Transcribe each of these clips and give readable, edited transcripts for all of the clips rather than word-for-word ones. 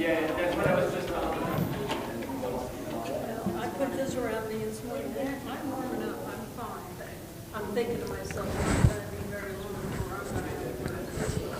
Yeah, that's what I was just about. I put this around me this morning. I'm warm enough. I'm fine. I'm thinking to myself, I'm going to be very long before I'm going to have to put this one.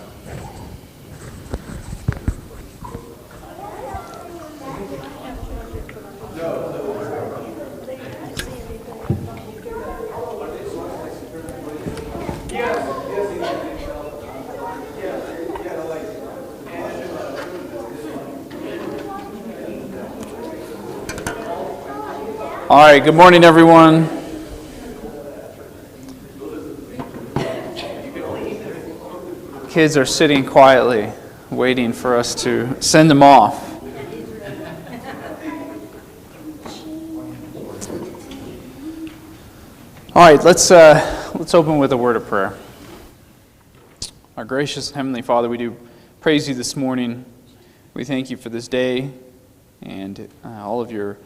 All right, good morning, everyone. Kids are sitting quietly, waiting for us to send them off. All right, let's open with a word of prayer. Our gracious Heavenly Father, we do praise you this morning. We thank you for this day and all of your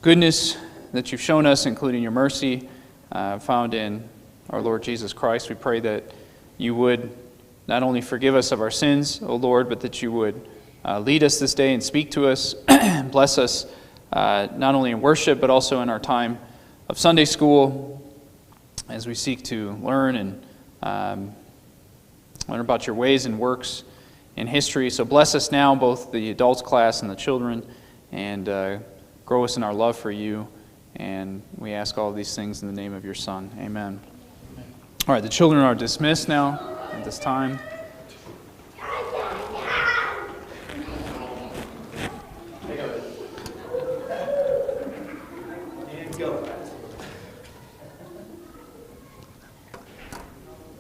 goodness that you've shown us, including your mercy found in our Lord Jesus Christ. We pray that you would not only forgive us of our sins, O Lord, but that you would lead us this day and speak to us, and bless us not only in worship, but also in our time of Sunday school as we seek to learn and learn about your ways and works in history. So bless us now, both the adults class and the children, and grow us in our love for you. And we ask all of these things in the name of your Son. Amen. All right, the children are dismissed now at this time.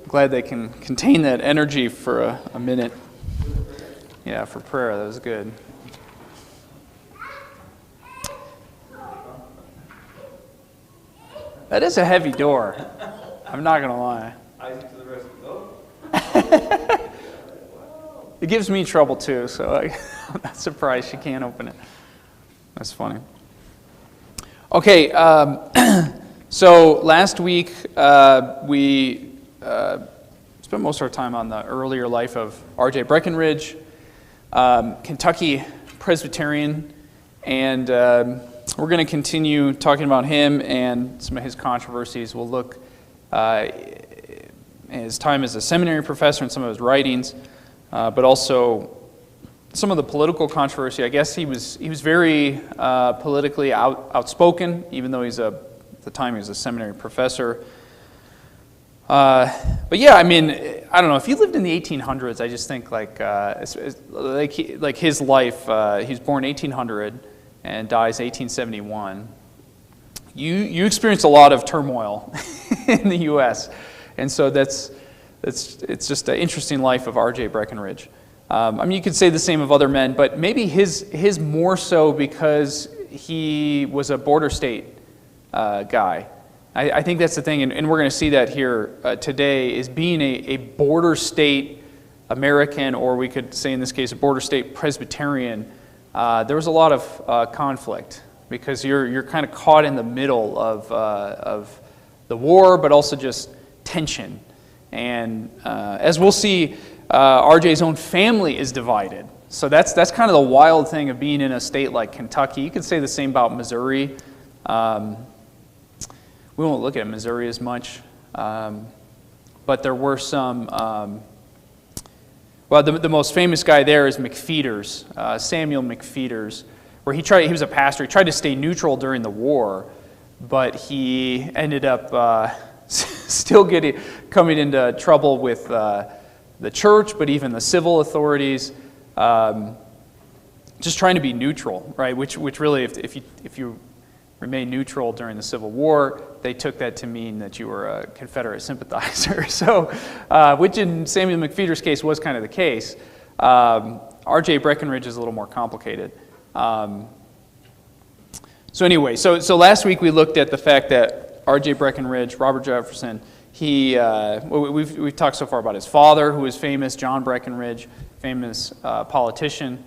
Glad they can contain that energy for a minute. Yeah, for prayer. That was good. That is a heavy door. I'm not going to lie. Isaac to the rescue. It gives me trouble too, so I'm not surprised she can't open it. That's funny. Okay, so last week we spent most of our time on the earlier life of R.J. Breckenridge, Kentucky Presbyterian, and we're going to continue talking about him and some of his controversies. We'll look at his time as a seminary professor and some of his writings, but also some of the political controversy. I guess he was very politically outspoken, even though at the time he was a seminary professor. But yeah, I mean, I don't know. If he lived in the 1800s, I just think like his life. He was born 1800 and dies 1871. You experience a lot of turmoil in the U.S., and so it's just an interesting life of R.J. Breckenridge. I mean, you could say the same of other men, but maybe his more so because he was a border state guy. I think that's the thing, and we're going to see that here today, is being a border state American, or we could say in this case a border state Presbyterian. There was a lot of conflict because you're kind of caught in the middle of the war, but also just tension. And as we'll see, RJ's own family is divided. So that's kind of the wild thing of being in a state like Kentucky. You could say the same about Missouri. We won't look at Missouri as much, but there were some. Well, the most famous guy there is McPheeters, Samuel McPheeters, where he was a pastor. He tried to stay neutral during the war, but he ended up still coming into trouble with the church, but even the civil authorities, just trying to be neutral, right? Which really, if you remain neutral during the Civil War, they took that to mean that you were a Confederate sympathizer. So, which in Samuel McPheeters' case was kind of the case. R.J. Breckenridge is a little more complicated. So anyway, so last week we looked at the fact that R.J. Breckenridge, Robert Jefferson, we've talked so far about his father, who was famous, John Breckenridge, famous politician.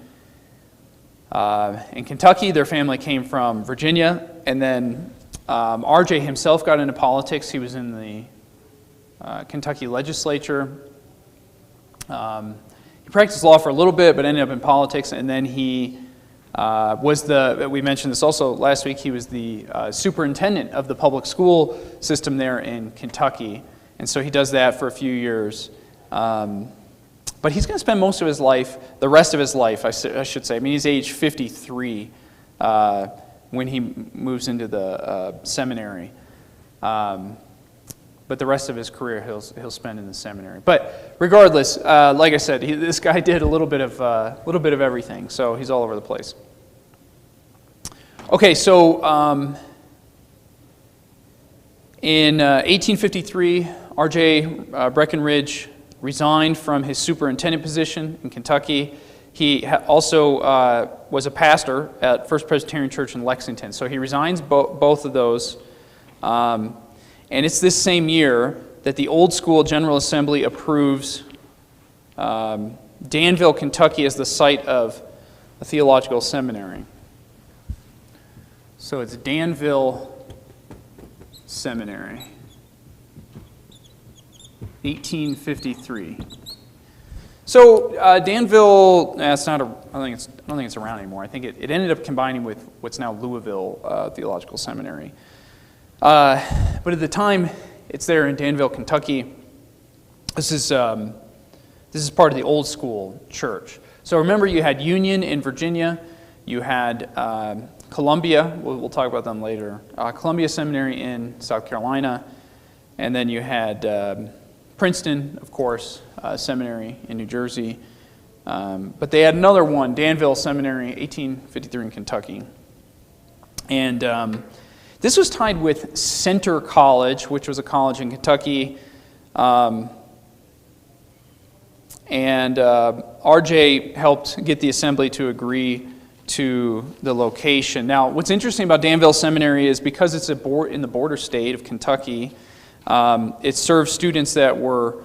In Kentucky, their family came from Virginia, and then R.J. himself got into politics. He was in the Kentucky legislature. he practiced law for a little bit, but ended up in politics, and then he we mentioned this also last week, he was the superintendent of the public school system there in Kentucky. And so he does that for a few years. But he's going to spend most of his life, the rest of his life, I should say. I mean, he's age 53 when he moves into the seminary. But the rest of his career he'll spend in the seminary. But regardless, like I said, this guy did a little bit of everything. So he's all over the place. Okay, so in 1853, R.J. Breckinridge resigned from his superintendent position in Kentucky. He also was a pastor at First Presbyterian Church in Lexington. So he resigns both of those. And it's this same year that the Old School General Assembly approves Danville, Kentucky as the site of a theological seminary. So it's Danville Seminary, 1853. So Danville, I don't think it's around anymore. I think it ended up combining with what's now Louisville Theological Seminary. But at the time, it's there in Danville, Kentucky. This is part of the Old School Church. So remember, you had Union in Virginia, you had Columbia. We'll talk about them later. Columbia Seminary in South Carolina, and then you had Princeton, of course, Seminary in New Jersey. But they had another one, Danville Seminary, 1853 in Kentucky. And this was tied with Centre College, which was a college in Kentucky. And R.J. helped get the assembly to agree to the location. Now, what's interesting about Danville Seminary is because it's in the border state of Kentucky, it serves students that were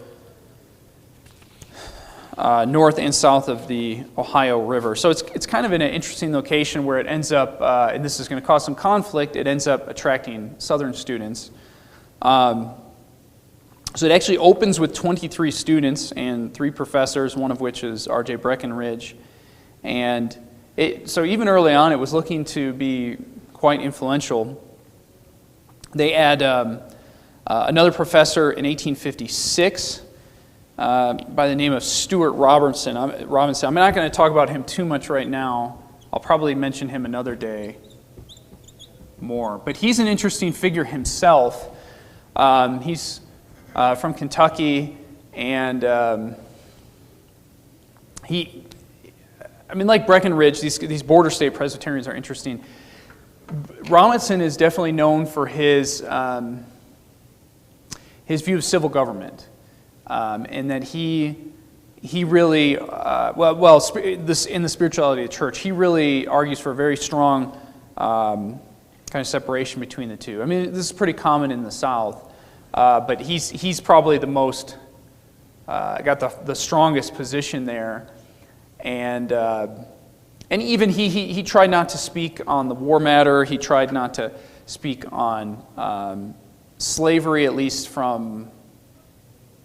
north and south of the Ohio River. So it's kind of in an interesting location where it ends up, and this is going to cause some conflict, it ends up attracting southern students. So it actually opens with 23 students and 3 professors, one of which is R.J. Breckinridge. And so even early on, it was looking to be quite influential. They add another professor in 1856 by the name of Stuart Robinson. I'm not going to talk about him too much right now. I'll probably mention him another day more. But he's an interesting figure himself. He's from Kentucky, and like Breckinridge, these border state Presbyterians are interesting. Robinson is definitely known for his view of civil government, and that he really, in the spirituality of the church, he really argues for a very strong kind of separation between the two. I mean, this is pretty common in the South, but he's probably the most, got the strongest position there. And even he tried not to speak on the war matter. He tried not to speak on slavery, at least from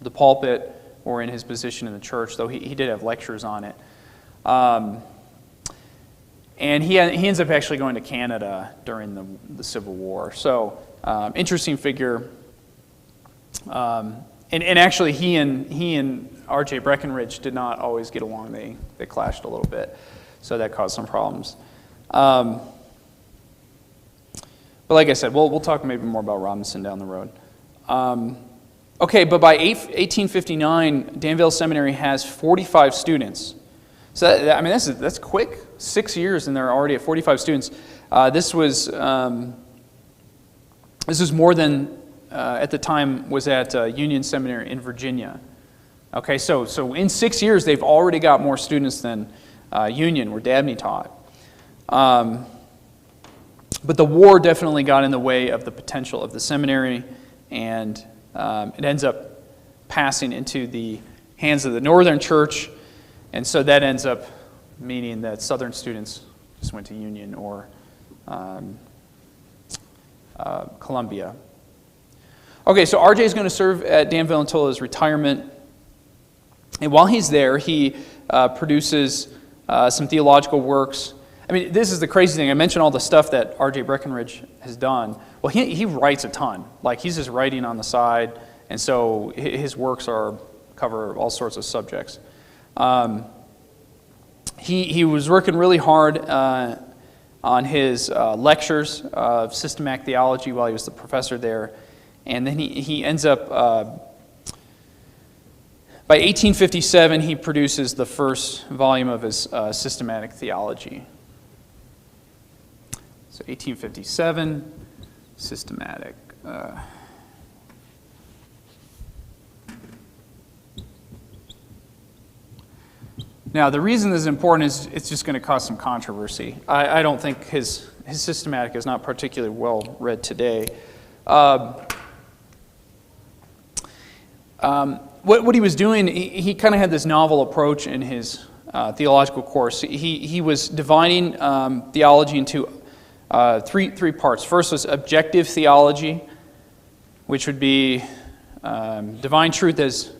the pulpit or in his position in the church, though he did have lectures on it. And he ends up actually going to Canada during the Civil War. So interesting figure. And actually, he and R.J. Breckinridge did not always get along. They clashed a little bit, so that caused some problems. But like I said, we'll talk maybe more about Robinson down the road. Okay, but by 1859, Danville Seminary has 45 students. So that's quick. 6 years, and they're already at 45 students. This was more than at the time was at Union Seminary in Virginia. Okay, so in 6 years, they've already got more students than Union, where Dabney taught. But the war definitely got in the way of the potential of the seminary, and it ends up passing into the hands of the Northern Church, and so that ends up meaning that Southern students just went to Union or Columbia. Okay, so RJ is going to serve at Danville until his retirement. And while he's there, he produces some theological works. I mean, this is the crazy thing. I mentioned all the stuff that R.J. Breckenridge has done. Well, he writes a ton. Like, he's just writing on the side, and so his works cover all sorts of subjects. He was working really hard on his lectures of systematic theology while he was the professor there, and then he ends up, by 1857, he produces the first volume of his systematic theology. So 1857, systematic. Now, the reason this is important is it's just going to cause some controversy. I don't think his systematic is not particularly well read today. What he was doing, he kind of had this novel approach in his theological course. He was dividing theology into three parts. First was objective theology, which would be divine truth as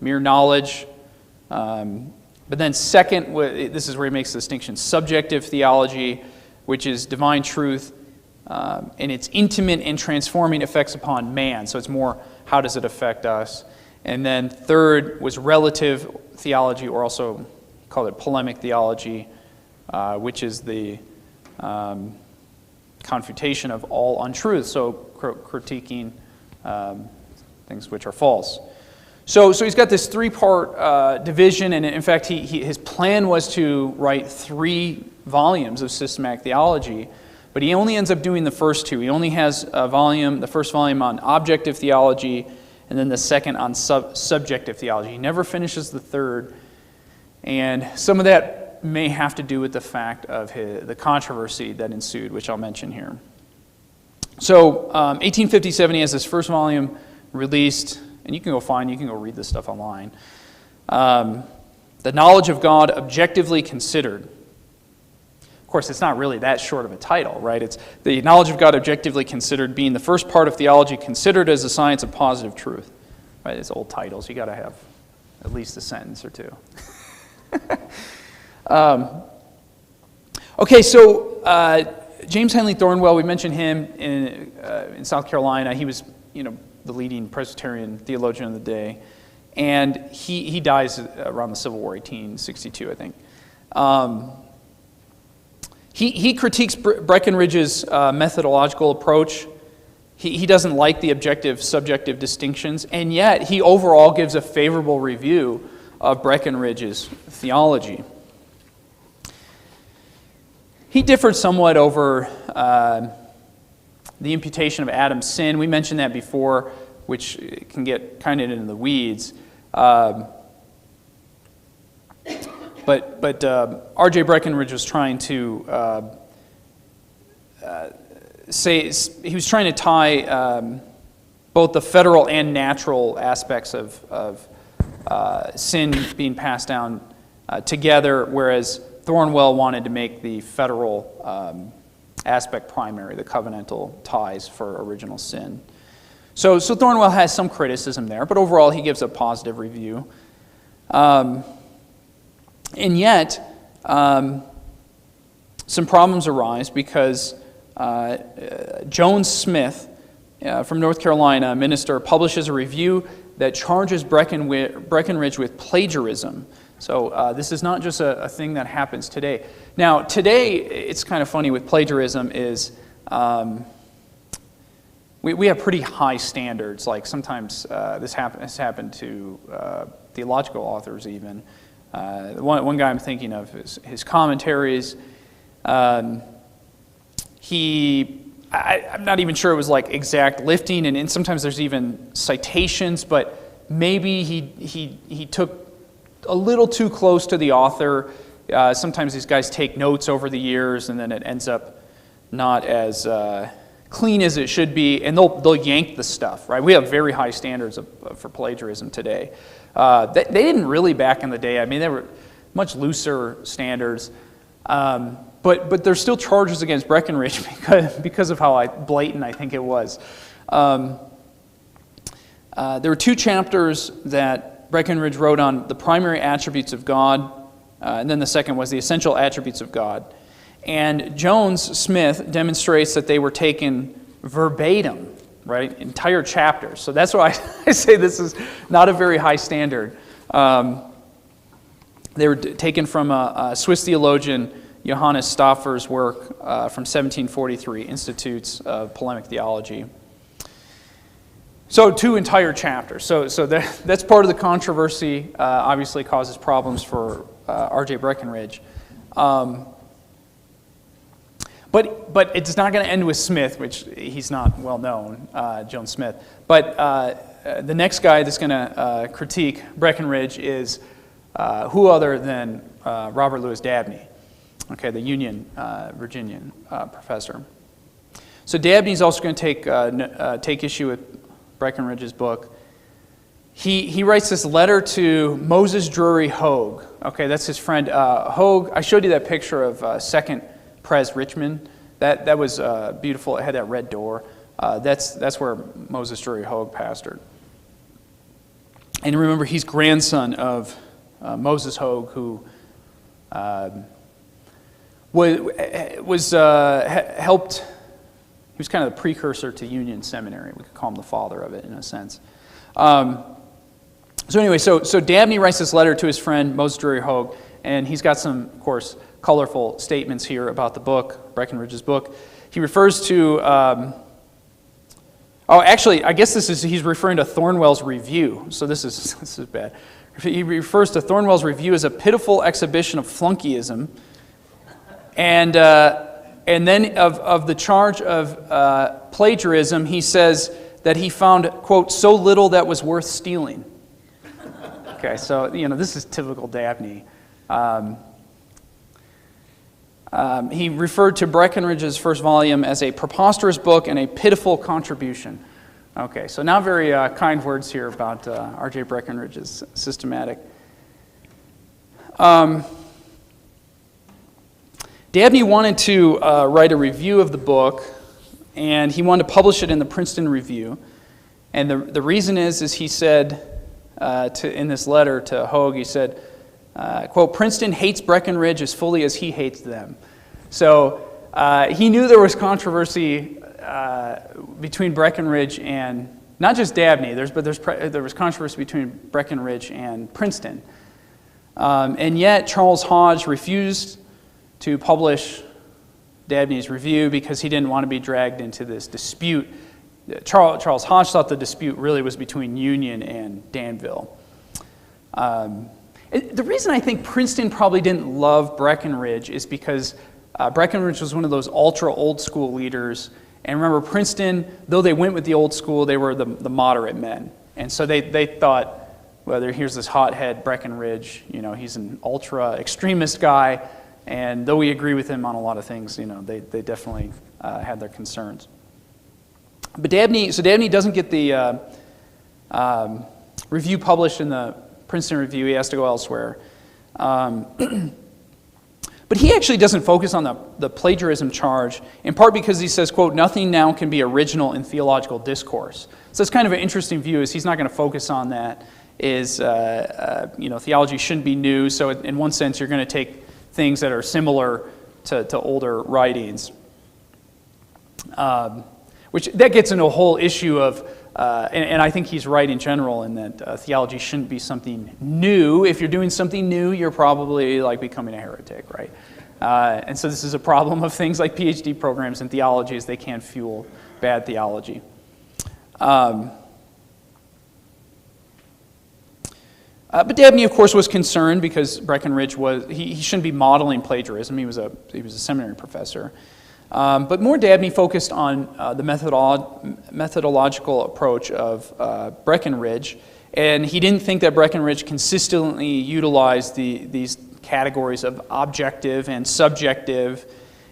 mere knowledge. But then second, this is where he makes the distinction, subjective theology, which is divine truth and its intimate and transforming effects upon man. So it's more, how does it affect us? And then third was relative theology, or also called it polemic theology, which is the confutation of all untruth, so critiquing things which are false. So he's got this three-part division, and in fact, his plan was to write 3 volumes of systematic theology, but he only ends up doing the first 2. He only has the first volume on objective theology, and then the second on subjective theology. He never finishes the third, and some of that may have to do with the fact of the controversy that ensued, which I'll mention here. So 1857, he has his first volume released, and you can go read this stuff online. The Knowledge of God Objectively Considered. Of course, it's not really that short of a title, right? It's the Knowledge of God Objectively Considered, being the first part of theology considered as a science of positive truth. Right? It's old titles. You got to have at least a sentence or two. Okay, so James Henley Thornwell, we mentioned him in South Carolina. He was, the leading Presbyterian theologian of the day, and he dies around the Civil War, 1862, I think. He critiques Breckenridge's methodological approach. He doesn't like the objective-subjective distinctions, and yet he overall gives a favorable review of Breckenridge's theology. He differed somewhat over the imputation of Adam's sin. We mentioned that before, which can get kind of into the weeds. But R.J. Breckenridge was trying to he was trying to tie both the federal and natural aspects of sin being passed down together, whereas Thornwell wanted to make the federal aspect primary, the covenantal ties for original sin. So Thornwell has some criticism there, but overall he gives a positive review. And yet, some problems arise because Jones Smith from North Carolina, a minister, publishes a review that charges Breckenridge with plagiarism. So this is not just a thing that happens today. Now, today, it's kind of funny with plagiarism is we have pretty high standards. Like sometimes this has happened to theological authors even. One guy I'm thinking of is his commentaries. I'm not even sure it was like exact lifting, and sometimes there's even citations, but maybe he took a little too close to the author. Sometimes these guys take notes over the years, and then it ends up not as clean as it should be, and they'll yank the stuff, right? We have very high standards for plagiarism today. They didn't really back in the day. I mean, they were much looser standards. But there's still charges against Breckenridge because of how blatant I think it was. There were 2 chapters that Breckenridge wrote on the primary attributes of God, And then the second was the essential attributes of God. And Jones-Smith demonstrates that they were taken verbatim, right? Entire chapters. So that's why I say this is not a very high standard. They were taken from a Swiss theologian, Johannes Stauffer's work from 1743, Institutes of Polemic Theology. So 2 entire chapters. So that's part of the controversy. Obviously causes problems for R.J. Breckenridge. But it's not going to end with Smith, which he's not well known, Jones Smith. But the next guy that's going to critique Breckenridge is who other than Robert Louis Dabney, okay, the Union Virginian professor. So Dabney's also going to take issue with Breckenridge's book. He writes this letter to Moses Drury Hogue. Okay, that's his friend. Hogue, I showed you that picture of Second Pres Richmond. That was beautiful. It had that red door. That's where Moses Drury Hogue pastored. And remember, he's grandson of Moses Hogue, who helped. He was kind of the precursor to Union Seminary. We could call him the father of it in a sense. So anyway, so Dabney writes this letter to his friend Moses Drury Hogue, and he's got some, of course, colorful statements here about the book, Breckenridge's book. He refers to, I guess he's referring to Thornwell's review. So this is bad. He refers to Thornwell's review as a pitiful exhibition of flunkyism, and then of the charge of plagiarism, he says that he found, quote, so little that was worth stealing. Okay, so this is typical Dabney. He referred to Breckenridge's first volume as a preposterous book and a pitiful contribution. Okay, so now very kind words here about R.J. Breckenridge's systematic. Dabney wanted to write a review of the book, and he wanted to publish it in the Princeton Review. And the reason is he said in this letter to Hogue, he said, quote, Princeton hates Breckenridge as fully as he hates them. So he knew there was controversy between Breckenridge and not just Dabney, there was controversy between Breckenridge and Princeton. And yet Charles Hodge refused to publish Dabney's review because he didn't want to be dragged into this dispute. Charles Hodge thought the dispute really was between Union and Danville. The reason I think Princeton probably didn't love Breckenridge is because Breckenridge was one of those ultra old school leaders. And remember, Princeton, though they went with the old school, they were the moderate men. And so they thought, well, here's this hothead Breckenridge, he's an ultra extremist guy. And though we agree with him on a lot of things, they definitely had their concerns. But Dabney doesn't get the review published in the Princeton Review. He has to go elsewhere. But he actually doesn't focus on the plagiarism charge, in part because he says, quote, nothing now can be original in theological discourse. So it's kind of an interesting view, is he's not going to focus on that, theology shouldn't be new, so in one sense you're going to take things that are similar to older writings. Which that gets into a whole issue of, and I think he's right in general in that theology shouldn't be something new. If you're doing something new, you're probably like becoming a heretic, right? And so this is a problem of things like PhD programs in theology, is they can fuel bad theology. But Dabney, of course, was concerned because Breckenridge he shouldn't be modeling plagiarism. He was a seminary professor. But more Dabney focused on the methodological approach of Breckenridge, and he didn't think that Breckenridge consistently utilized these categories of objective and subjective,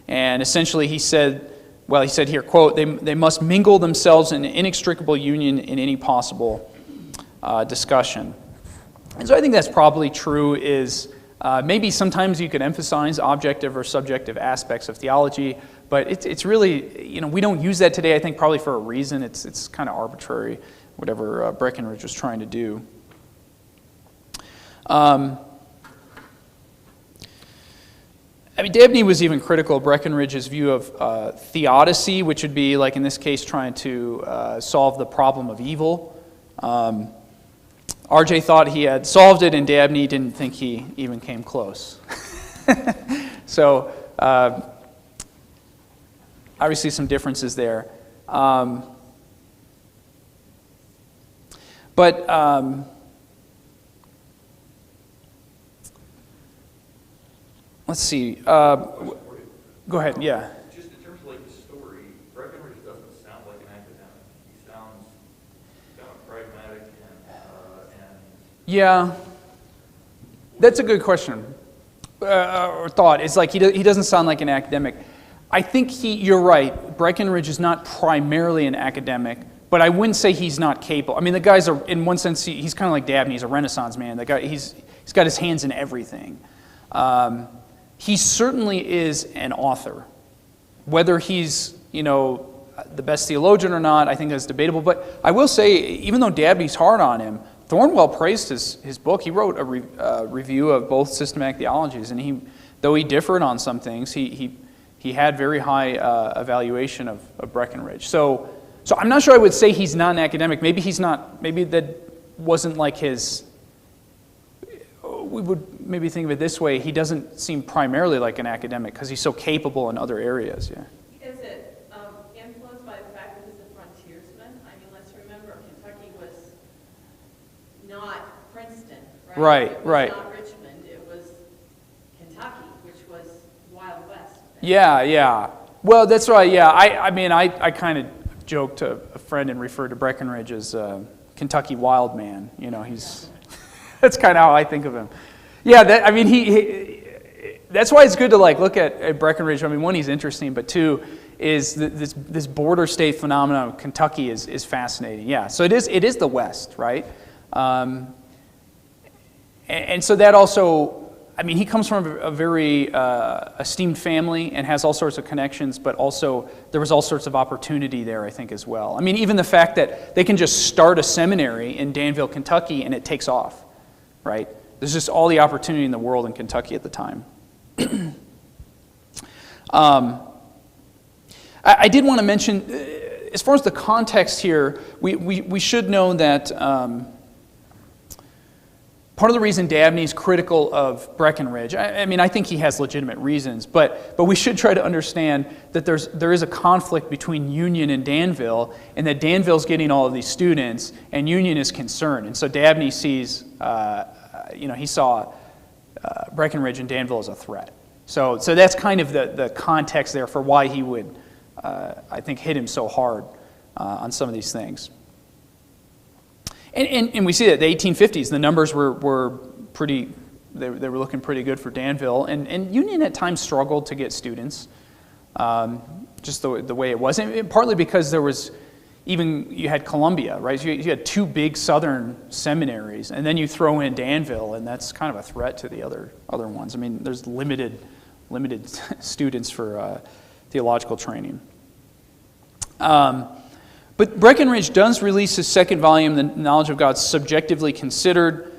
and essentially he said here, quote, they must mingle themselves in inextricable union in any possible discussion. And so I think that's probably true, is maybe sometimes you could emphasize objective or subjective aspects of theology, but it's really, we don't use that today, I think probably for a reason. It's kind of arbitrary, whatever Breckenridge was trying to do. I mean, Dabney was even critical of Breckinridge's view of theodicy, which would be, like in this case, trying to solve the problem of evil. R.J. thought he had solved it, and Dabney didn't think he even came close. So, obviously some differences there. Let's see. Go ahead, yeah. Just in terms of like the story, Breckinridge doesn't sound like an academic. He sounds kind of pragmatic and Yeah, that's a good question or thought. It's like he doesn't sound like an academic. I think you're right. Breckinridge is not primarily an academic, but I wouldn't say he's not capable. I mean, the guy's in one sense he's kind of like Dabney. He's a Renaissance man. The guy he's got his hands in everything. He certainly is an author. Whether he's the best theologian or not, I think that's debatable. But I will say, even though Dabney's hard on him, Thornwell praised his book. He wrote a review of both systematic theologies, and though he differed on some things, he had very high evaluation of Breckinridge. So I'm not sure I would say he's not an academic. Maybe he's not. Maybe that wasn't like his. We would maybe think of it this way: he doesn't seem primarily like an academic because he's so capable in other areas. Yeah. Is it influenced by the fact that he's a frontiersman? I mean, let's remember Kentucky was not Princeton, right? Right, It was right. not Richmond. It was Kentucky, which was Wild West. Yeah. Well, that's right. Yeah, I kind of joked to a friend and referred to Breckinridge as Kentucky wild man. He's that's kind of how I think of him. Yeah, that's why it's good to look at Breckinridge. I mean, one, he's interesting, but two, is this border state phenomenon of Kentucky is fascinating. Yeah, so it is the West, right? And so that also. I mean, he comes from a very esteemed family and has all sorts of connections, but also there was all sorts of opportunity there, I think, as well. I mean, even the fact that they can just start a seminary in Danville, Kentucky, and it takes off, right? There's just all the opportunity in the world in Kentucky at the time. I did want to mention, as far as the context here, we should know that part of the reason Dabney's critical of Breckinridge, I think he has legitimate reasons, but we should try to understand that there is a conflict between Union and Danville, and that Danville's getting all of these students, and Union is concerned. And so Dabney sees, he saw Breckinridge and Danville as a threat. So that's kind of the context there for why he would, I think, hit him so hard on some of these things. And we see that the 1850s, the numbers were pretty, they were looking pretty good for Danville. And Union at times struggled to get students, just the way it was. And partly because there was, you had Columbia, right? You had two big southern seminaries, and then you throw in Danville, and that's kind of a threat to the other ones. I mean, there's limited students for theological training. But Breckinridge does release his second volume, The Knowledge of God Subjectively Considered.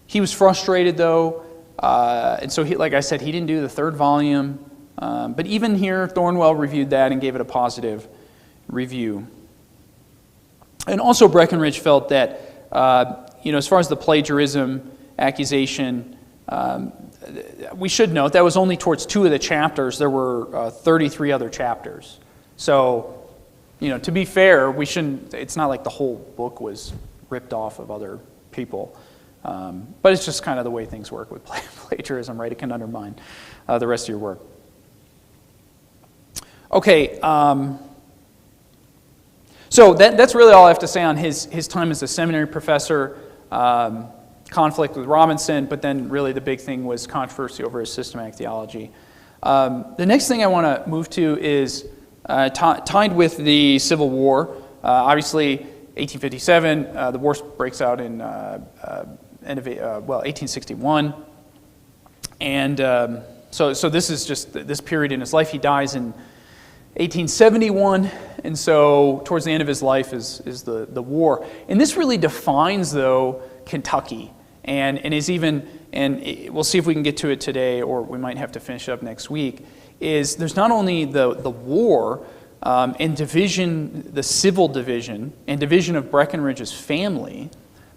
He was frustrated, though, and so, like I said, he didn't do the third volume. But even here, Thornwell reviewed that and gave it a positive review. And also Breckinridge felt that, as far as the plagiarism accusation, we should note that was only towards 2 of the chapters. There were 33 other chapters. So, to be fair, it's not like the whole book was ripped off of other people. But it's just kind of the way things work with plagiarism, right? It can undermine the rest of your work. Okay, so that's really all I have to say on his time as a seminary professor, conflict with Robinson, but then really the big thing was controversy over his systematic theology. The next thing I want to move to is tied with the Civil War. Obviously, 1857, the war breaks out in 1861. And so this is just this period in his life. He dies in 1871, and so towards the end of his life is the war. And this really defines, though, Kentucky and is even, and we'll see if we can get to it today, or we might have to finish up next week, is there's not only the war and division, the civil division, and division of Breckinridge's family,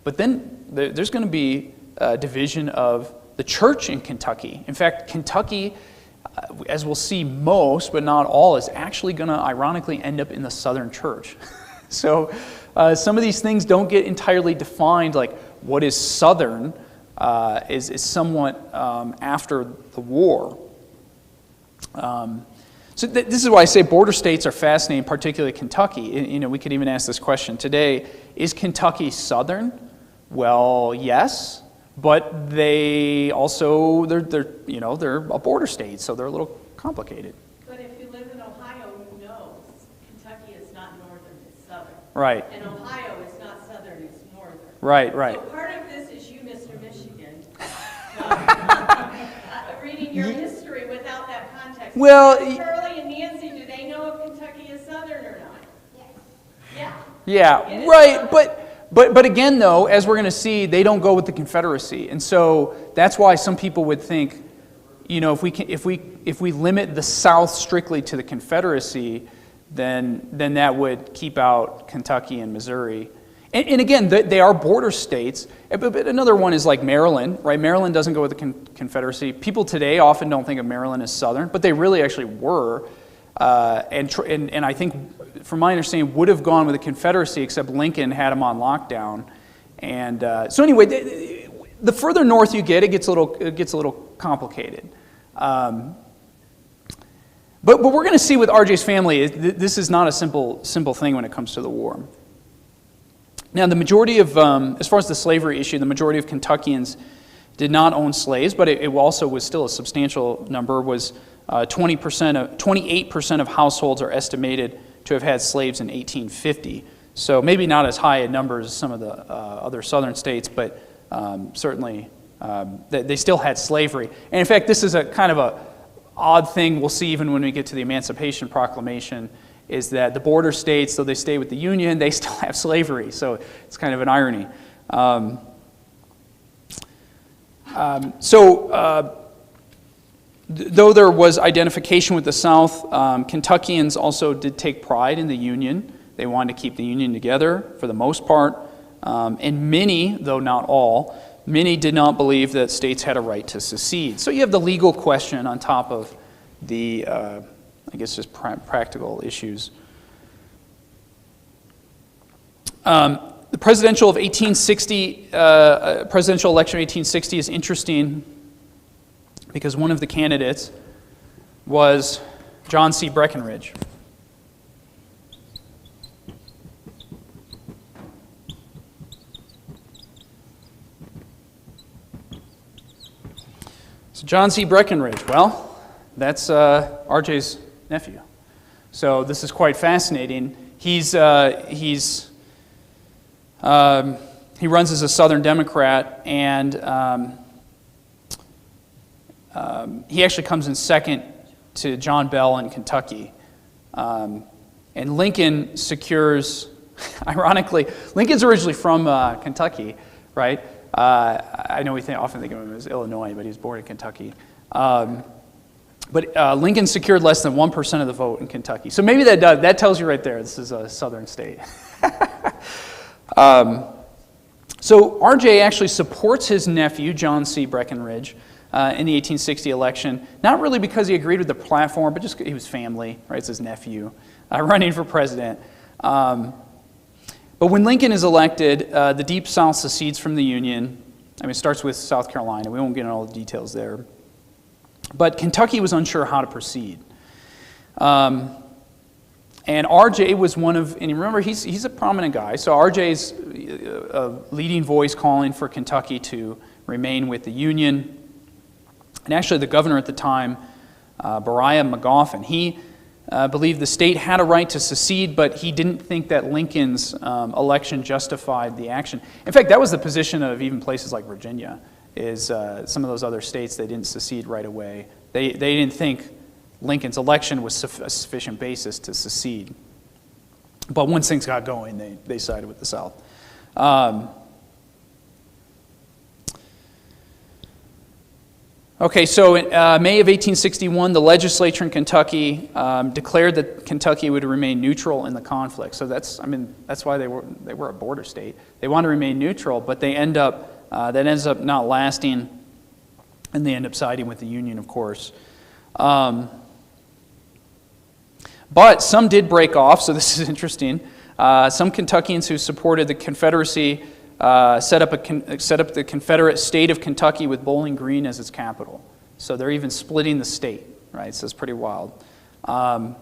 but then there's going to be a division of the church in Kentucky. In fact, Kentucky, as we'll see, most, but not all, is actually going to ironically end up in the Southern church. So some of these things don't get entirely defined, like what is Southern is somewhat after the war. So this is why I say border states are fascinating, particularly Kentucky. You know, we could even ask this question today: is Kentucky Southern? Well, yes, but they also they're a border state, so they're a little complicated. But if you live in Ohio, you know Kentucky is not northern, it's southern. Right. And Ohio is not southern, it's northern. Right. Right. So part of this is you, Mr. Michigan, reading your history without that context. Well, Shirley and Nancy, do they know if Kentucky is southern or not? Yes. Yeah. Right. But again, though, as we're going to see, they don't go with the Confederacy, and so that's why some people would think, you know, if we limit the South strictly to the Confederacy, then that would keep out Kentucky and Missouri. And again, they are border states. But another one is like Maryland, right? Maryland doesn't go with the Confederacy. People today often don't think of Maryland as Southern, but they really actually were. And I think, from my understanding, would have gone with the Confederacy, except Lincoln had them on lockdown. And so anyway, the further north you get, it gets a little complicated. But we're going to see with RJ's family, this is not a simple thing when it comes to the war. Now, the majority of, as far as the slavery issue, the majority of Kentuckians did not own slaves, but it also was still a substantial number. Was 28% of households are estimated to have had slaves in 1850. So maybe not as high a number as some of the other southern states, but certainly they still had slavery. And in fact, this is a kind of a odd thing we'll see even when we get to the Emancipation Proclamation, is that the border states, though they stay with the Union, they still have slavery. So it's kind of an irony. Though there was identification with the South, Kentuckians also did take pride in the Union. They wanted to keep the Union together for the most part. And many, though not all, many did not believe that states had a right to secede. So you have the legal question on top of the, I guess, just practical issues. The presidential election of 1860 is interesting because one of the candidates was John C. Breckinridge. So John C. Breckinridge, well, that's RJ's nephew. So this is quite fascinating. He runs as a Southern Democrat, and he actually comes in second to John Bell in Kentucky. And Lincoln secures, ironically, Lincoln's originally from Kentucky, right? I know we often think of him as Illinois, but he was born in Kentucky. But Lincoln secured less than 1% of the vote in Kentucky. So maybe that tells you right there, this is a southern state. So RJ actually supports his nephew, John C. Breckinridge, in the 1860 election, not really because he agreed with the platform, but just he was family, right? It's his nephew, running for president. But when Lincoln is elected, the Deep South secedes from the Union. I mean, it starts with South Carolina. We won't get into all the details there. But Kentucky was unsure how to proceed. And RJ was one of, and remember, he's a prominent guy, so RJ's a leading voice calling for Kentucky to remain with the Union. And actually, the governor at the time, Beriah Magoffin, he believed the state had a right to secede, but he didn't think that Lincoln's election justified the action. In fact, that was the position of even places like Virginia, is some of those other states, they didn't secede right away. They didn't think Lincoln's election was a sufficient basis to secede. But once things got going, they sided with the South. Okay, so in May of 1861, the legislature in Kentucky declared that Kentucky would remain neutral in the conflict. So that's why they were a border state. They want to remain neutral, but that ends up not lasting, and they end up siding with the Union, of course. But some did break off, so this is interesting. Some Kentuckians who supported the Confederacy set up the Confederate state of Kentucky with Bowling Green as its capital. So they're even splitting the state, right? So it's pretty wild. And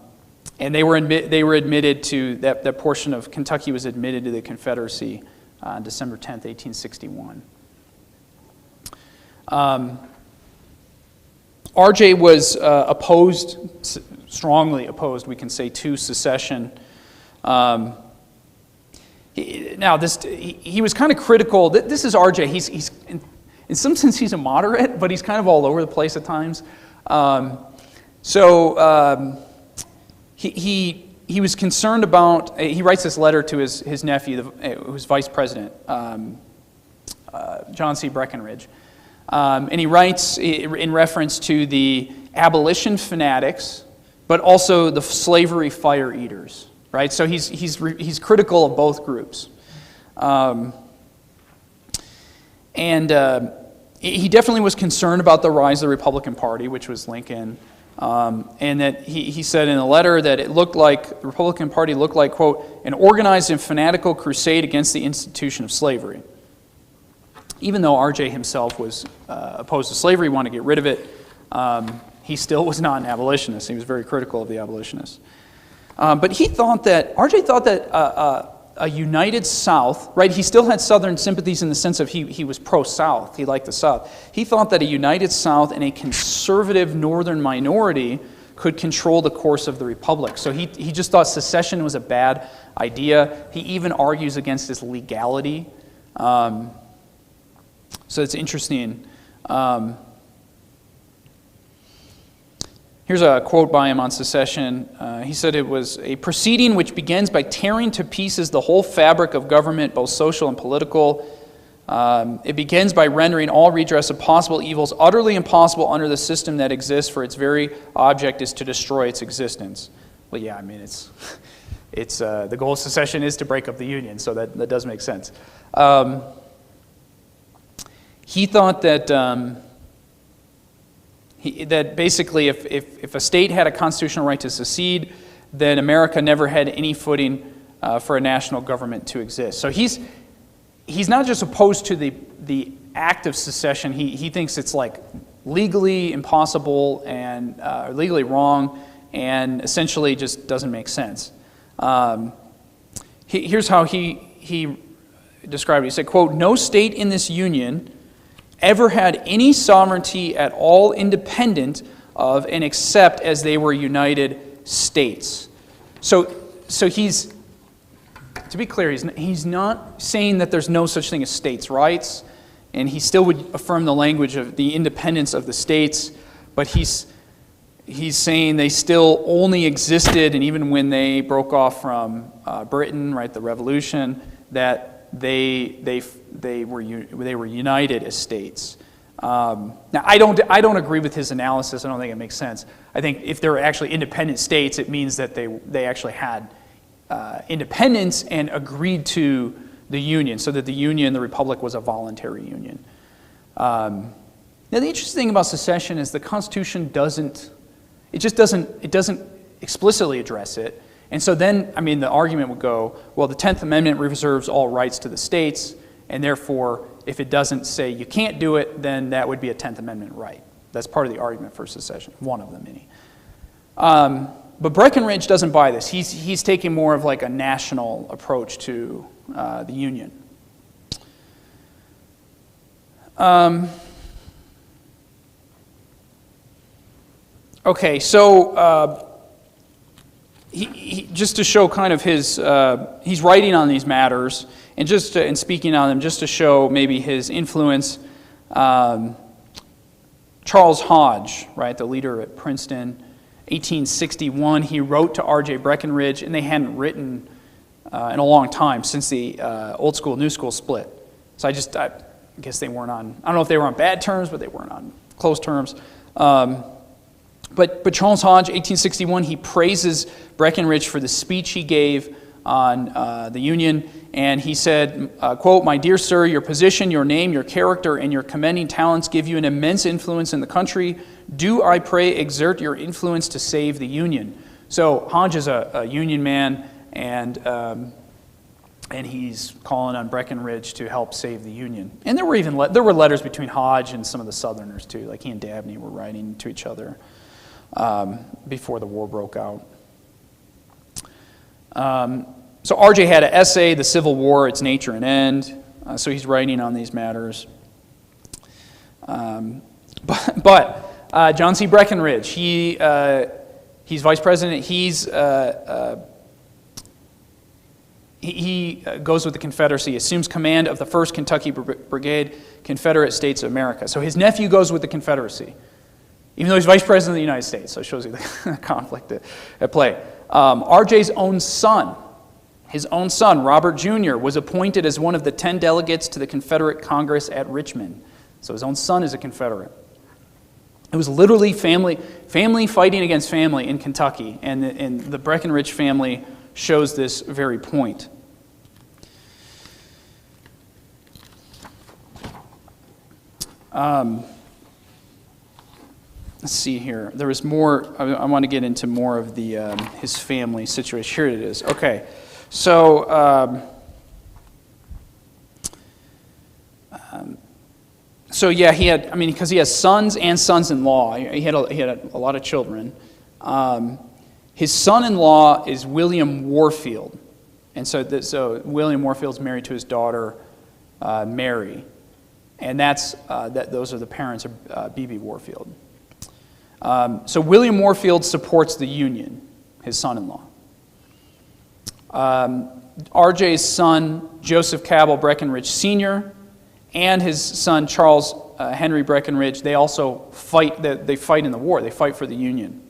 they were admitted to, that portion of Kentucky was admitted to the Confederacy on December 10th, 1861. RJ was strongly opposed, we can say, to secession. He was kind of critical. This is RJ. He's in some sense he's a moderate, but he's kind of all over the place at times. He was concerned about. He writes this letter to his nephew, who's vice president, John C. Breckinridge, and he writes in reference to the abolition fanatics, but also the slavery fire eaters. Right, so he's critical of both groups, and he definitely was concerned about the rise of the Republican Party, which was Lincoln, and that he said in a letter that it looked like the Republican Party looked like, quote, an organized and fanatical crusade against the institution of slavery. Even though R.J. himself was opposed to slavery, wanted to get rid of it, he still was not an abolitionist. He was very critical of the abolitionists. But R.J. thought that a united South, right? He still had Southern sympathies in the sense of he was pro-South. He liked the South. He thought that a united South and a conservative Northern minority could control the course of the Republic. So he just thought secession was a bad idea. He even argues against its legality. So it's interesting. Here's a quote by him on secession. He said it was a proceeding which begins by tearing to pieces the whole fabric of government, both social and political. It begins by rendering all redress of possible evils utterly impossible under the system that exists, for its very object is to destroy its existence. Well, yeah, I mean, it's the goal of secession is to break up the Union, so that does make sense. He thought that that basically if a state had a constitutional right to secede, then America never had any footing for a national government to exist. So he's not just opposed to the act of secession. He thinks it's like legally impossible and legally wrong, and essentially just doesn't make sense. Here's how he described it. He said, quote, "No state in this union ever had any sovereignty at all independent of and except as they were united states." So he's, to be clear, he's not saying that there's no such thing as states' rights, and he still would affirm the language of the independence of the states, but he's saying they still only existed, and even when they broke off from Britain, right, the Revolution, that they were united as states. Now, I don't agree with his analysis. I don't think it makes sense. I think if they're actually independent states, it means that they actually had independence and agreed to the Union, so that the Union, the Republic, was a voluntary union. Now, the interesting thing about secession is the Constitution doesn't explicitly address it. And so then, I mean, the argument would go, well, the 10th Amendment reserves all rights to the states, and therefore, if it doesn't say you can't do it, then that would be a 10th Amendment right. That's part of the argument for secession, one of them, many. But Breckinridge doesn't buy this. He's taking more of like a national approach to the Union. Okay, so he just to show kind of his, he's writing on these matters and and speaking on them, just to show maybe his influence. Charles Hodge, right, the leader at Princeton, 1861, he wrote to R.J. Breckinridge, and they hadn't written in a long time since the old school, new school split. So I guess they weren't on, I don't know if they were on bad terms, but they weren't on close terms. But Charles Hodge, 1861, he praises Breckinridge for the speech he gave on the Union, and he said, quote, "My dear sir, your position, your name, your character, and your commending talents give you an immense influence in the country. Do, I pray, exert your influence to save the Union." So Hodge is a Union man, and he's calling on Breckinridge to help save the Union. And there were letters between Hodge and some of the Southerners too, like he and Dabney were writing to each other before the war broke out. So R.J. had an essay, "The Civil War, Its Nature and End." So he's writing on these matters. But John C. Breckinridge, he's vice president. He goes with the Confederacy, assumes command of the 1st Kentucky Brigade, Confederate States of America. So his nephew goes with the Confederacy, even though he's vice president of the United States. So it shows you the conflict at play. R.J.'s own son, Robert Jr., was appointed as one of the 10 delegates to the Confederate Congress at Richmond. So his own son is a Confederate. It was literally family fighting against family in Kentucky, and the Breckinridge family shows this very point. Let's see here. There was more. I want to get into more of the his family situation. Here it is. Okay, so yeah, he had. I mean, because he has sons and sons-in-law. He had a lot of children. His son-in-law is William Warfield, and so William Warfield's married to his daughter Mary, and those are the parents of B.B. Warfield. So William Warfield supports the Union, his son-in-law. R.J.'s son, Joseph Cabell Breckinridge Sr., and his son, Charles Henry Breckinridge, they also fight. They fight in the war. They fight for the Union.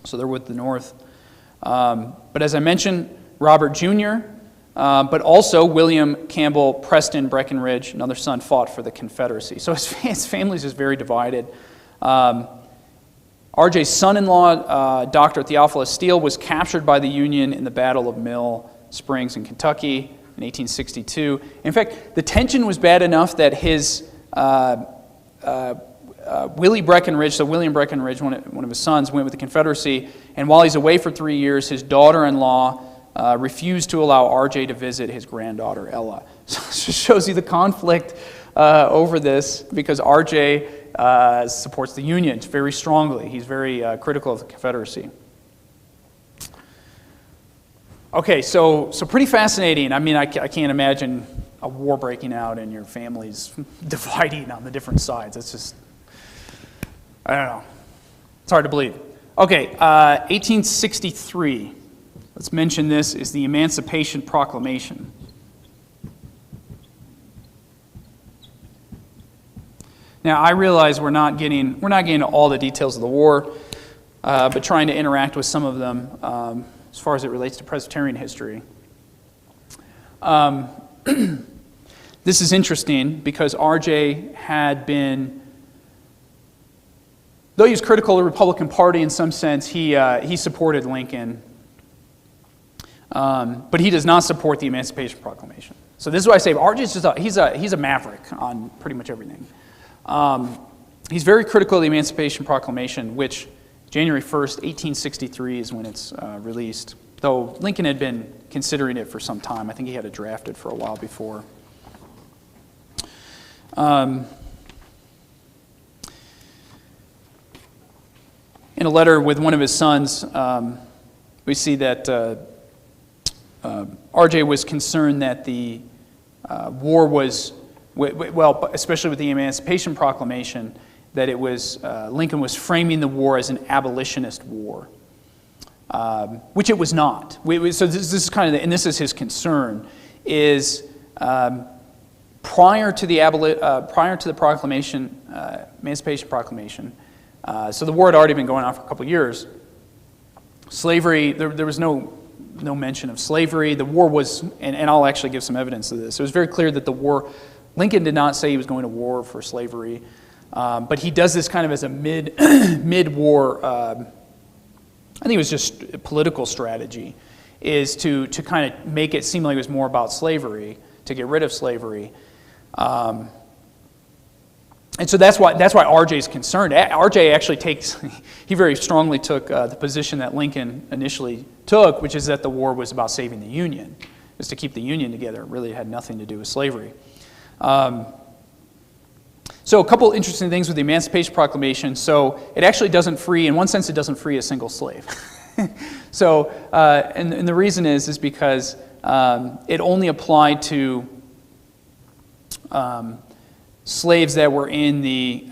So they're with the North. But as I mentioned, Robert Jr., but also William Campbell Preston Breckinridge, another son, fought for the Confederacy. So his family is just very divided. R.J.'s son-in-law, Dr. Theophilus Steele, was captured by the Union in the Battle of Mill Springs in Kentucky in 1862. In fact, the tension was bad enough that his Willie Breckinridge, so William Breckinridge, one of his sons, went with the Confederacy, and while he's away for 3 years, his daughter-in-law refused to allow R.J. to visit his granddaughter, Ella. So it just shows you the conflict over this, because R.J. supports the Union very strongly. He's very critical of the Confederacy. Okay, so pretty fascinating. I mean, I can't imagine a war breaking out and your family's dividing on the different sides. It's just, I don't know. It's hard to believe. Okay, 1863. Let's mention this, is the Emancipation Proclamation. Now, I realize we're not getting to all the details of the war, but trying to interact with some of them as far as it relates to Presbyterian history. This is interesting because R.J. had been, though he was critical of the Republican Party in some sense, he supported Lincoln, but he does not support the Emancipation Proclamation. So this is why I say R.J. is he's a maverick on pretty much everything. He's very critical of the Emancipation Proclamation, which January 1st, 1863 is when it's released, though Lincoln had been considering it for some time. I think he had it drafted for a while before. In a letter with one of his sons, we see that R.J. was concerned that the war was, well, especially with the Emancipation Proclamation, that it was Lincoln was framing the war as an abolitionist war, which it was not. So this is kind of, and this is his concern, is prior to the proclamation, Emancipation Proclamation. So the war had already been going on for a couple of years. Slavery, there was no mention of slavery. The war was, and I'll actually give some evidence of this. It was very clear that the war, Lincoln did not say he was going to war for slavery. But he does this kind of as a mid-war, I think it was just a political strategy, is to kind of make it seem like it was more about slavery, to get rid of slavery. And so that's why R.J. is concerned. R.J. actually he very strongly took the position that Lincoln initially took, which is that the war was about saving the Union. It was to keep the Union together. It really had nothing to do with slavery. So a couple interesting things with the Emancipation Proclamation. So it actually doesn't free, in one sense, it doesn't free a single slave. So, and the reason is because it only applied to slaves that were in the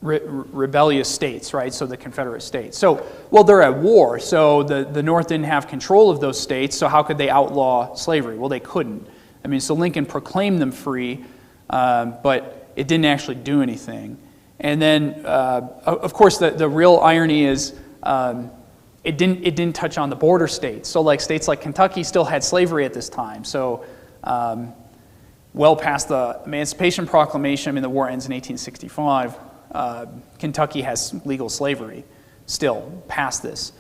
rebellious states, right? So the Confederate states. So, well, they're at war, so the North didn't have control of those states, so how could they outlaw slavery? Well, they couldn't. I mean, so Lincoln proclaimed them free, but it didn't actually do anything. And then, of course, the real irony is it didn't touch on the border states. So like states like Kentucky still had slavery at this time. So well past the Emancipation Proclamation, I mean, the war ends in 1865, Kentucky has legal slavery still past this.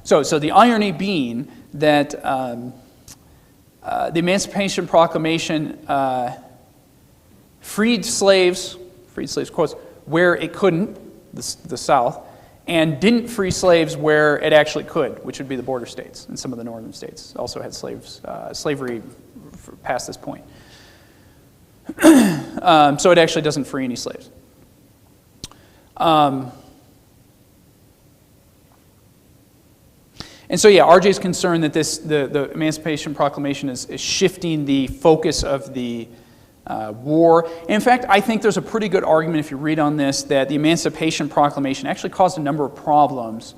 So the irony being that the Emancipation Proclamation freed slaves, quotes, where it couldn't, the South, and didn't free slaves where it actually could, which would be the border states, and some of the northern states also had slavery past this point. So it actually doesn't free any slaves. And so, yeah, R.J.'s concerned that the Emancipation Proclamation is shifting the focus of the war. In fact, I think there's a pretty good argument, if you read on this, that the Emancipation Proclamation actually caused a number of problems.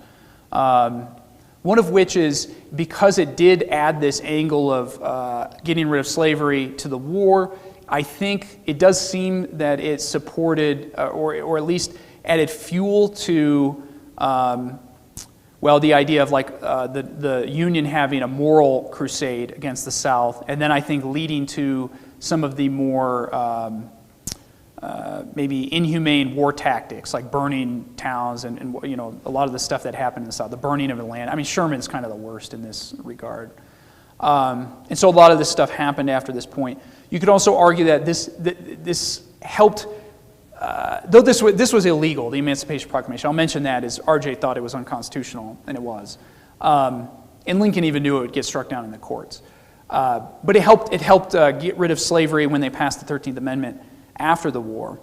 One of which is because it did add this angle of getting rid of slavery to the war, I think it does seem that it supported, or at least added fuel to, the idea of like the Union having a moral crusade against the South, and then I think leading to some of the more maybe inhumane war tactics, like burning towns and you know, a lot of the stuff that happened in the South, the burning of Atlanta. I mean, Sherman's kind of the worst in this regard. And so a lot of this stuff happened after this point. You could also argue that this helped, though this was illegal, the Emancipation Proclamation. I'll mention that as R.J. thought it was unconstitutional, and it was. And Lincoln even knew it would get struck down in the courts. But it helped get rid of slavery when they passed the 13th Amendment after the war.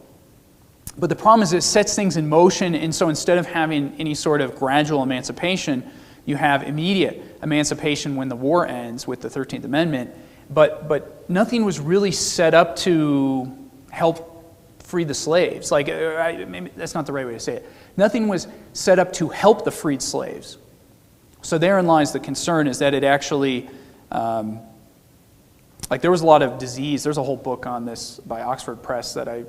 But the problem is it sets things in motion, and so instead of having any sort of gradual emancipation, you have immediate emancipation when the war ends with the 13th Amendment, but nothing was really set up to help free the slaves. Like, maybe that's not the right way to say it. Nothing was set up to help the freed slaves. So therein lies the concern, is that it actually, like there was a lot of disease. There's a whole book on this by Oxford Press that I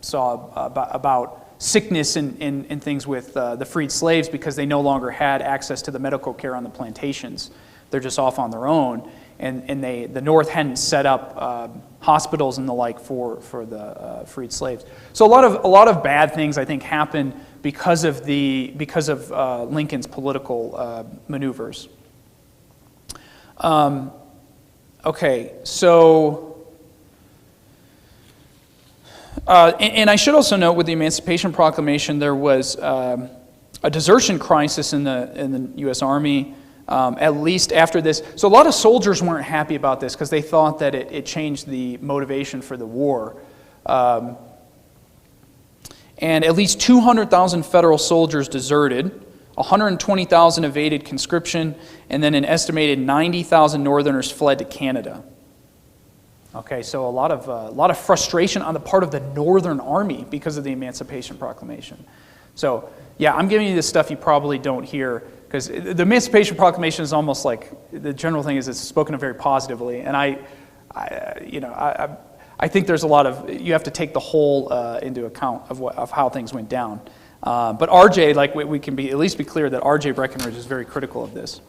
saw about sickness and things with the freed slaves because they no longer had access to the medical care on the plantations. They're just off on their own, and the North hadn't set up hospitals and the like for the freed slaves. So a lot of bad things I think happened because of Lincoln's political maneuvers. Okay, so, and I should also note with the Emancipation Proclamation, there was a desertion crisis in the U.S. Army, at least after this. So a lot of soldiers weren't happy about this because they thought that it changed the motivation for the war. And at least 200,000 federal soldiers deserted. 120,000 evaded conscription, and then an estimated 90,000 Northerners fled to Canada. Okay, so a lot of frustration on the part of the Northern Army because of the Emancipation Proclamation. So, yeah, I'm giving you this stuff you probably don't hear, because the Emancipation Proclamation is almost like, the general thing is it's spoken of very positively, and I think there's a lot of, you have to take the whole into account of how things went down. But R.J., like we can at least be clear that R.J. Breckinridge is very critical of this.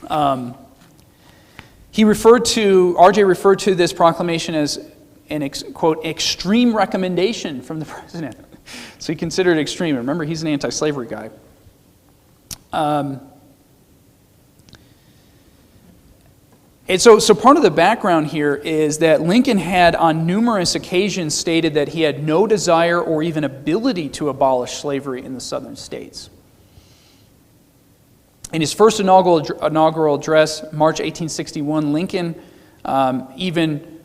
R.J. referred to this proclamation as quote, extreme recommendation from the president. So he considered it extreme. Remember, he's an anti-slavery guy. And so part of the background here is that Lincoln had on numerous occasions stated that he had no desire or even ability to abolish slavery in the southern states. In his first inaugural address, March 1861, Lincoln even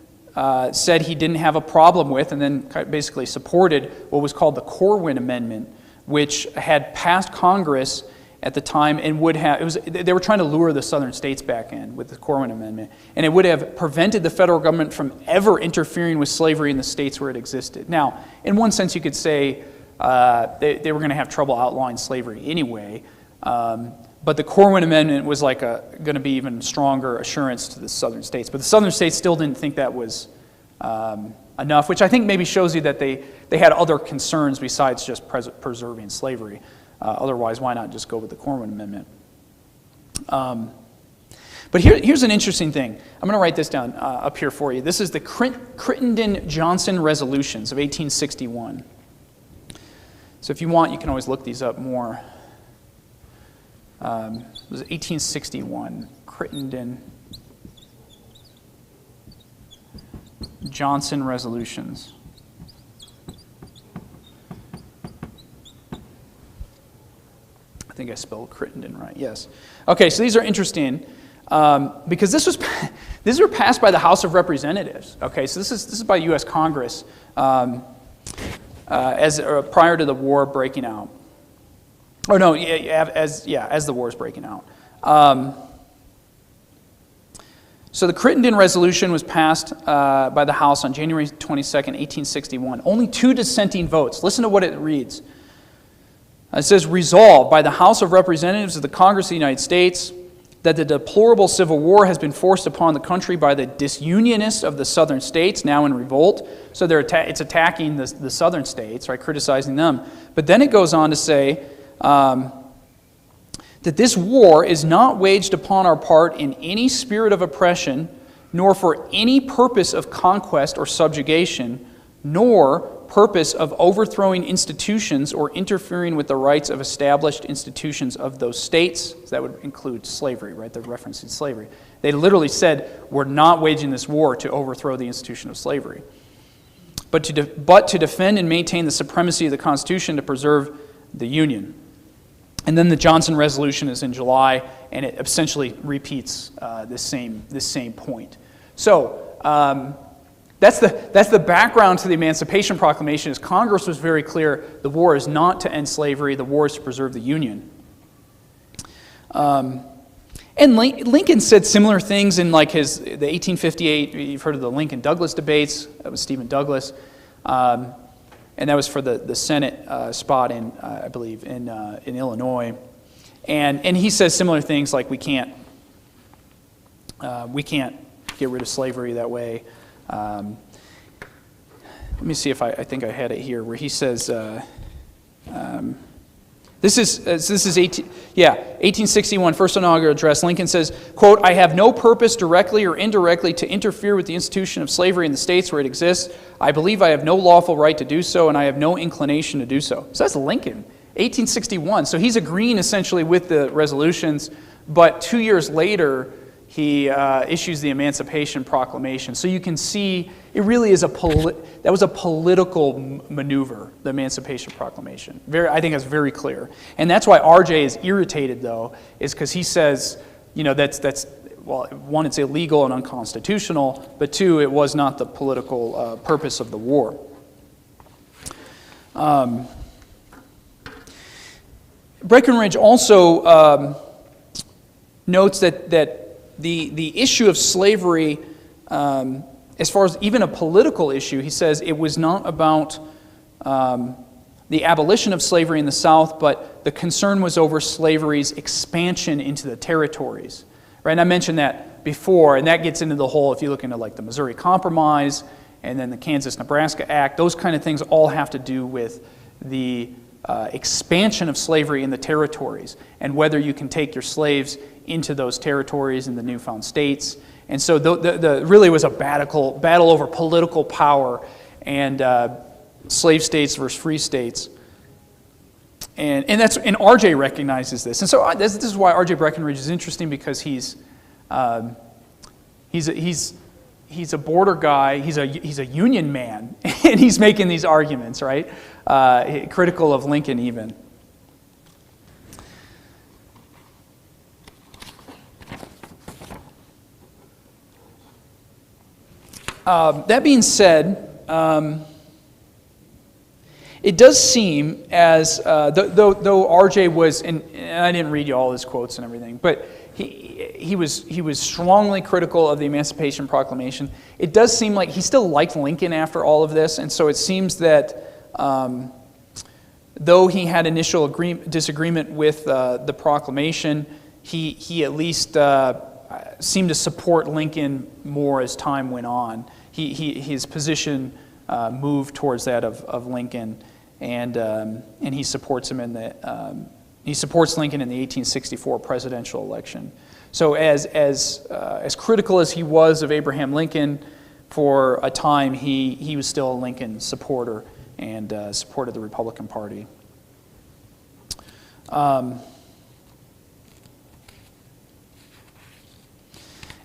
said he didn't have a problem with, and then basically supported, what was called the Corwin Amendment, which had passed Congress at the time and would have, they were trying to lure the southern states back in with the Corwin Amendment, and it would have prevented the federal government from ever interfering with slavery in the states where it existed. Now, in one sense you could say they were going to have trouble outlawing slavery anyway, but the Corwin Amendment was like going to be even stronger assurance to the southern states. But the southern states still didn't think that was enough, which I think maybe shows you that they had other concerns besides just preserving slavery. Otherwise, why not just go with the Corwin Amendment? But here's an interesting thing. I'm going to write this down up here for you. This is the Crittenden-Johnson Resolutions of 1861. So if you want, you can always look these up more. It was 1861, Crittenden-Johnson Resolutions. I think I spelled Crittenden right, yes. Okay, so these are interesting because these were passed by the House of Representatives. Okay, so this is by U.S. Congress as prior to the war breaking out. Oh no, as the war is breaking out. So the Crittenden Resolution was passed by the House on January 22nd, 1861. Only 2 dissenting votes. Listen to what it reads. It says, resolved by the House of Representatives of the Congress of the United States that the deplorable Civil War has been forced upon the country by the disunionists of the southern states, now in revolt. So it's attacking the southern states, right, criticizing them. But then it goes on to say that this war is not waged upon our part in any spirit of oppression, nor for any purpose of conquest or subjugation, nor purpose of overthrowing institutions or interfering with the rights of established institutions of those states. So that would include slavery, right? They're referencing slavery. They literally said, we're not waging this war to overthrow the institution of slavery, but to defend and maintain the supremacy of the Constitution, to preserve the Union. And then the Johnson Resolution is in July, and it essentially repeats this same point. So, that's the background to the Emancipation Proclamation. Is Congress was very clear: the war is not to end slavery; the war is to preserve the Union. And Lincoln said similar things in the 1858. You've heard of the Lincoln-Douglas debates. That was Stephen Douglas, and that was for the Senate spot in, I believe, in Illinois. And he says similar things like we can't get rid of slavery that way. Let me see if I think I had it here, where he says, this is 1861, first inaugural address. Lincoln says, quote, I have no purpose directly or indirectly to interfere with the institution of slavery in the states where it exists. I believe I have no lawful right to do so, and I have no inclination to do so. So that's Lincoln, 1861. So he's agreeing essentially with the resolutions, but 2 years later, he issues the Emancipation Proclamation. So you can see it really is that was a political maneuver, the Emancipation Proclamation. I think that's very clear. And that's why RJ is irritated, though, is because he says, that's well, one, it's illegal and unconstitutional, but two, it was not the political purpose of the war. Breckinridge also notes that the issue of slavery, as far as even a political issue, he says it was not about the abolition of slavery in the South, but the concern was over slavery's expansion into the territories. Right? And I mentioned that before, and that gets into the whole, if you look into the Missouri Compromise and then the Kansas-Nebraska Act, those kind of things all have to do with the expansion of slavery in the territories and whether you can take your slaves into those territories in the newfound states. And so really was a battle over political power and slave states versus free states. And R.J. recognizes this. And so this is why R.J. Breckinridge is interesting, because he's a border guy, he's a Union man, and he's making these arguments, right? Critical of Lincoln even. That being said, it does seem as, though R.J. was, and I didn't read you all his quotes and everything, but he was strongly critical of the Emancipation Proclamation. It does seem like he still liked Lincoln after all of this, and so it seems that though he had initial disagreement with the proclamation, he at least seemed to support Lincoln more as time went on. His position moved towards that of Lincoln, and he supports him he supports Lincoln in the 1864 presidential election. So as critical as he was of Abraham Lincoln, for a time he was still a Lincoln supporter and supported the Republican Party.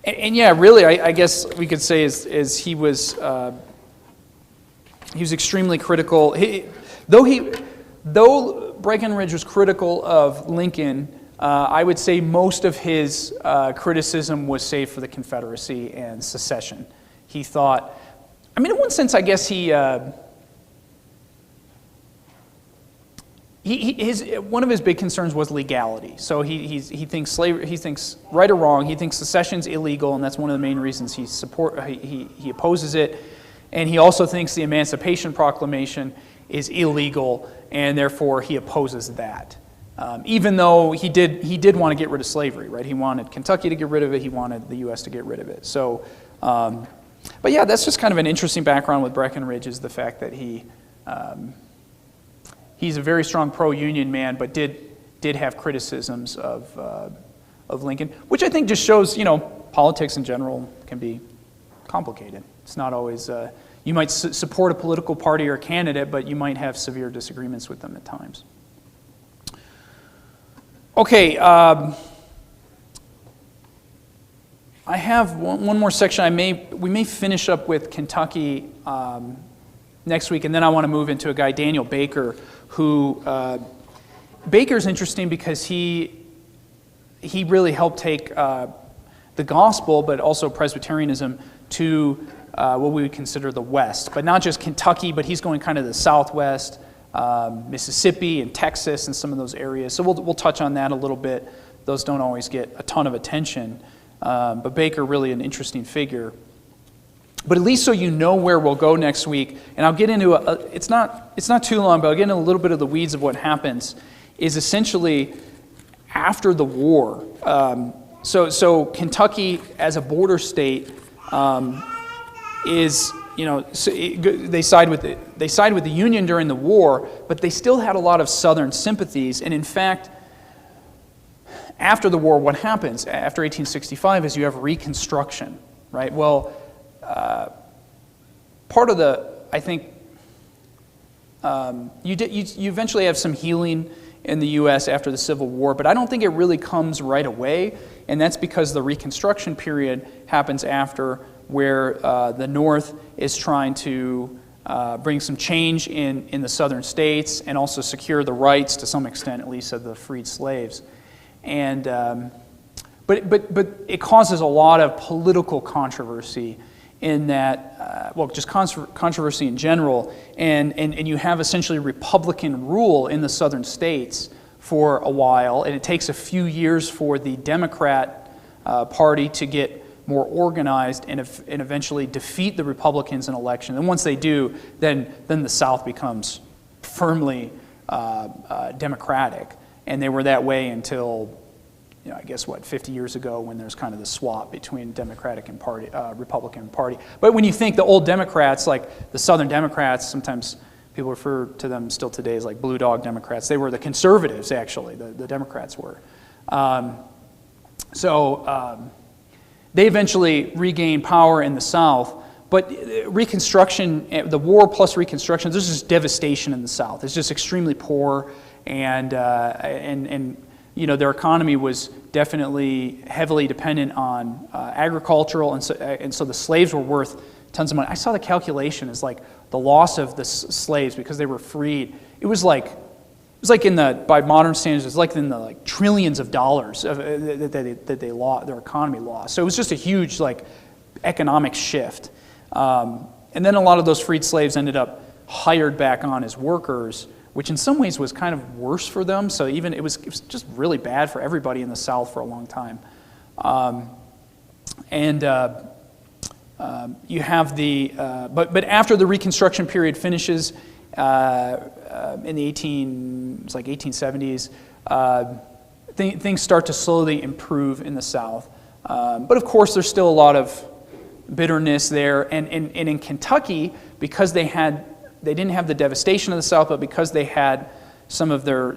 And yeah, really, I guess we could say is he was extremely critical. Though Breckinridge was critical of Lincoln, I would say most of his criticism was saved for the Confederacy and secession. He thought, in one sense, I guess one of his big concerns was legality. So he thinks slavery, he thinks right or wrong, he thinks secession's illegal, and that's one of the main reasons he opposes it. And he also thinks the Emancipation Proclamation is illegal, and therefore he opposes that. Even though he did want to get rid of slavery, right? He wanted Kentucky to get rid of it. He wanted the U.S. to get rid of it. So, but yeah, that's just kind of an interesting background with Breckinridge, is the fact that he's a very strong pro-Union man, but did have criticisms of Lincoln, which I think just shows, politics in general can be complicated. It's not always, you might support a political party or candidate, but you might have severe disagreements with them at times. Okay, I have one more section. We may finish up with Kentucky next week, and then I want to move into a guy, Daniel Baker, who Baker's interesting because he really helped take the gospel, but also Presbyterianism, to what we would consider the West. But not just Kentucky, but he's going kind of the Southwest, Mississippi and Texas and some of those areas. So we'll touch on that a little bit. Those don't always get a ton of attention. But Baker, really an interesting figure. But at least so you know where we'll go next week, and I'll get into it's not too long, but I'll get into a little bit of the weeds of what happens, is essentially after the war. So Kentucky as a border state is, they side with the Union during the war, but they still had a lot of Southern sympathies. And in fact, after the war, what happens after 1865 is you have Reconstruction, right? Well, part of I think, you eventually have some healing in the U.S. after the Civil War, but I don't think it really comes right away, and that's because the Reconstruction period happens after, where the North is trying to bring some change in the Southern states and also secure the rights, to some extent at least, of the freed slaves. And but it causes a lot of political controversy in that, just controversy in general, and you have essentially Republican rule in the Southern states for a while, and it takes a few years for the Democrat Party to get more organized and eventually defeat the Republicans in election. And once they do, then the South becomes firmly Democratic, and they were that way until, I guess 50 years ago, when there's kind of the swap between Democratic and Republican Party. But when you think the old Democrats, like the Southern Democrats, sometimes people refer to them still today as like blue dog Democrats. They were the conservatives, actually. The Democrats were. They eventually regained power in the South, but Reconstruction, the war plus Reconstruction, there's just devastation in the South. It's just extremely poor, and their economy was definitely heavily dependent on agricultural, and so the slaves were worth tons of money. I saw the calculation as like the loss of the slaves because they were freed. It was like by modern standards, it's like in the trillions of dollars that they lost, their economy lost. So it was just a huge economic shift. And then a lot of those freed slaves ended up hired back on as workers, which in some ways was kind of worse for them. So even it was just really bad for everybody in the South for a long time. You have but after the Reconstruction period finishes in the 1870s, things start to slowly improve in the South. But of course, there's still a lot of bitterness there. And in Kentucky, because they didn't have the devastation of the South, but because they had some of their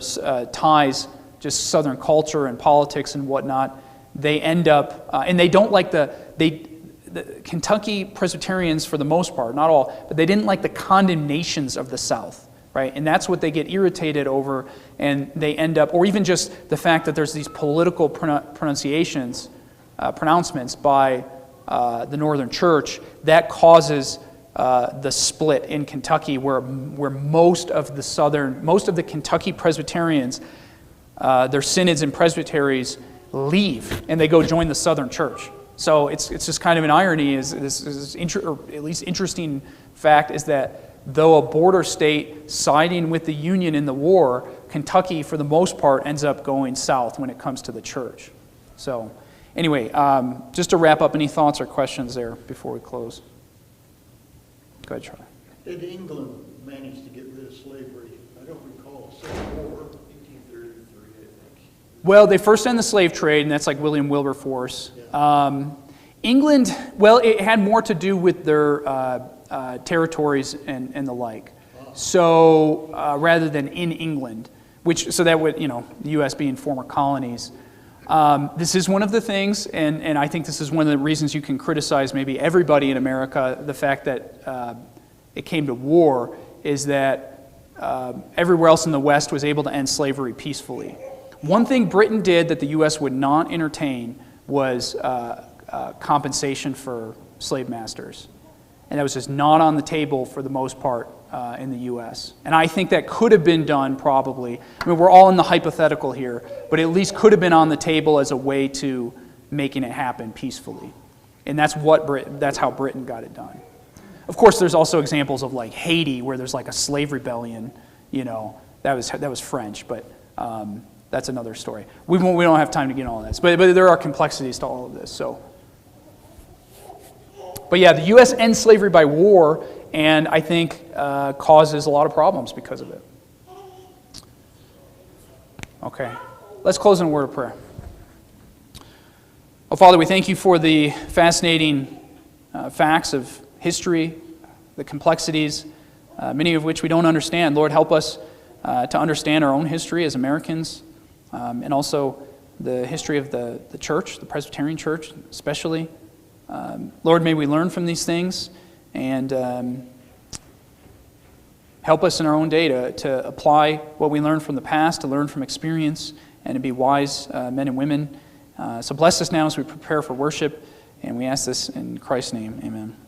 ties, just Southern culture and politics and whatnot, they end up, and they don't like the Kentucky Presbyterians for the most part, not all, but they didn't like the condemnations of the South, right? And that's what they get irritated over, and they end up, or even just the fact that there's these political pronouncements by the Northern Church that causes the split in Kentucky, where most of the Kentucky Presbyterians, their synods and presbyteries leave, and they go join the Southern Church. So it's just kind of an irony, or at least interesting fact, is that though a border state siding with the Union in the war, Kentucky, for the most part, ends up going south when it comes to the church. So anyway, just to wrap up, any thoughts or questions there before we close? Go ahead, Charlie. Did England manage to get rid of slavery? I don't recall a civil war. 1833, I think. Well, they first end the slave trade, and that's like William Wilberforce. Yeah. England, well, it had more to do with their territories and the like. So rather than in England, so that would, the U.S. being former colonies. This is one of the things, and I think this is one of the reasons you can criticize maybe everybody in America, the fact that it came to war, is that everywhere else in the West was able to end slavery peacefully. One thing Britain did that the U.S. would not entertain was compensation for slave masters. And that was just not on the table for the most part in the U.S. And I think that could have been done probably. I mean, we're all in the hypothetical here, but at least could have been on the table as a way to making it happen peacefully. And that's how Britain got it done. Of course, there's also examples of like Haiti, where there's like a slave rebellion. That was French, but that's another story. We don't have time to get into all this, but there are complexities to all of this. But yeah, the U.S. ends slavery by war, and I think causes a lot of problems because of it. Okay, let's close in a word of prayer. Oh, Father, we thank you for the fascinating facts of history, the complexities, many of which we don't understand. Lord, help us to understand our own history as Americans, and also the history of the church, the Presbyterian Church especially. Lord, may we learn from these things, and help us in our own day to apply what we learned from the past, to learn from experience, and to be wise men and women. So bless us now as we prepare for worship, and we ask this in Christ's name. Amen.